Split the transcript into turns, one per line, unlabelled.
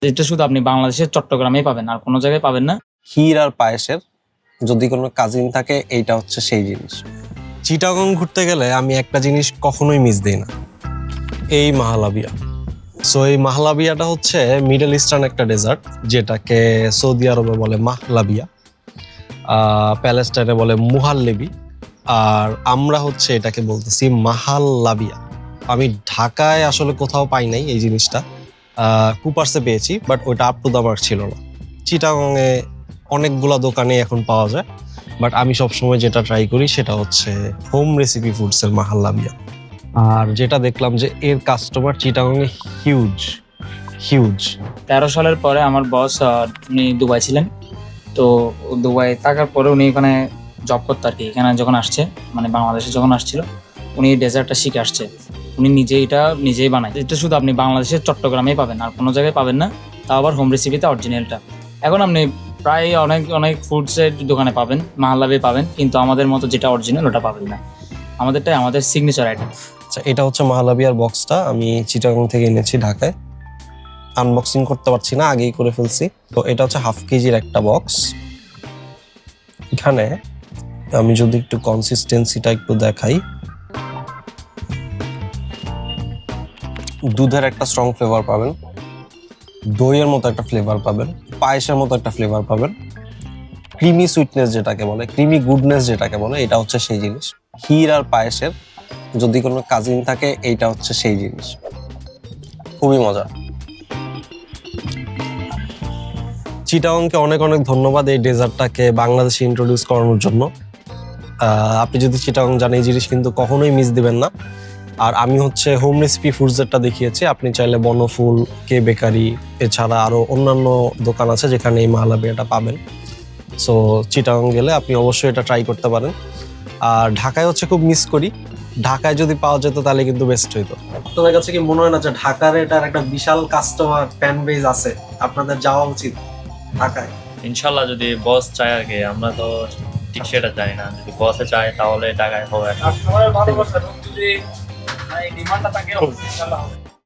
যেটা শুধু আপনি বাংলাদেশের চট্টগ্রামেই পাবেন, আর কোনো জায়গায় পাবেন না।
ক্ষীর আর পায়েসের যদি কোনো কাজিন থাকে এইটা হচ্ছে সেই জিনিস। চিটাগং ঘুরতে গেলে আমি একটা জিনিস কখনোই মিস দিই না, এই মাহালাবিয়া। সো এই মাহলাবিয়াটা হচ্ছে মিডল ইস্টার্ন একটা ডেজার্ট, যেটাকে সৌদি আরবে বলে মাহলাবিয়া, প্যালেস্টাইনে বলে মুহাল্লেবি, আর আমরা হচ্ছে এটাকে বলতেছি মাহাল্লাবিয়া। আমি ঢাকায় আসলে কোথাও পাই নাই এই জিনিসটা, কুপার্সে পেয়েছি, বাট ওইটা আপ টু দ্য মার্ক ছিল না। চিটাগংয়ে অনেকগুলা দোকানে এখন পাওয়া যায়, বাট আমি সবসময় যেটা ট্রাই করি সেটা হচ্ছে হোম রেসিপি ফুডসের মাহাল্লাবিয়া। আর যেটা দেখলাম যে এর কাস্টমার চিটাগংয়ে হিউজ হিউজ।
13 সালের পরে আমার বস উনি দুবাই ছিলেন, তো দুবাই থাকার পরে উনি এখানে জব করতো আর কি। এখানে যখন আসছে, মানে বাংলাদেশে যখন আসছিল, উনি ডেজার্টটা শিখে আসছে। উনি নিজেই বানায়। এটা শুধু আপনি বাংলাদেশের চট্টগ্রামেই পাবেন, আর কোনো জায়গায় পাবেন না। তাও আবার হোম রেসিপিতে অরিজিনালটা। এখন আপনি প্রায় অনেক ফুডসের দোকানে পাবেন, মাহালাবি পাবেন, কিন্তু আমাদের মতো যেটা অরিজিনাল ওটা পাবেন না। আমাদেরটাই আমাদের সিগনেচার আইটেম।
আচ্ছা, এটা হচ্ছে মাহলাবিয়ার বক্সটা, আমি চিটাগং থেকে এনেছি ঢাকায়। আনবক্সিং করতে পারছি না, আগেই করে ফেলছি। তো এটা হচ্ছে 1/2 কেজির একটা বক্স। এখানে আমি যদি একটু কনসিস্টেন্সিটা একটু দেখাই, দুধের একটা স্ট্রং ফ্লেভার পাবেন, দইয়ের মতো একটা ফ্লেভার পাবেন, পায়েসের মতো একটা ফ্লেভার পাবেন, ক্রিমি সুইটনেস যেটাকে বলে, ক্রিমি গুডনেস যেটাকে বলে, এটা হচ্ছে সেই জিনিস। ক্ষীর আর পায়েসের যদি কোনো কাজিন থাকে এইটা হচ্ছে সেই জিনিস। খুবই মজা। চিটাগংকে অনেক অনেক ধন্যবাদ এই ডেজার্টটাকে বাংলাদেশে ইন্ট্রোডিউস করানোর জন্য। আপনি যদি চিটাগং যান এই জিনিস কিন্তু কখনোই মিস দিবেন না। আর আমি হচ্ছে হোম রেসিপি ফুডসেরটা দেখিয়েছি, আপনি চাইলে বনফুল, কে বেকারি, এছাড়া আরও অন্যান্য দোকান আছে যেখানে এই মাহলাবিয়াটা পাবেন। সো চিটাগং গেলে আপনি অবশ্যই এটা ট্রাই করতে পারেন। আর ঢাকায় হচ্ছে খুব মিস করি, ঢাকায় যদি পাওয়া যেত তাহলে কিন্তু বেস্ট হইতো।
তোমার কাছে কি মনে হয় না যে ঢাকার এটার একটা বিশাল কাস্টমার ফ্যান বেজ আছে, আপনাদের যাওয়া উচিত ঢাকায়?
ইনশাল্লাহ যদি বস চায় আর কি, আমরা তো ঠিক সেটা চাই না। যদি বসে চায় তাহলে টাকায় হবে।
আর সবাই ভালোবাসা, যদি ডিমান্ডটা থাকে ইনশাআল্লাহ হবে।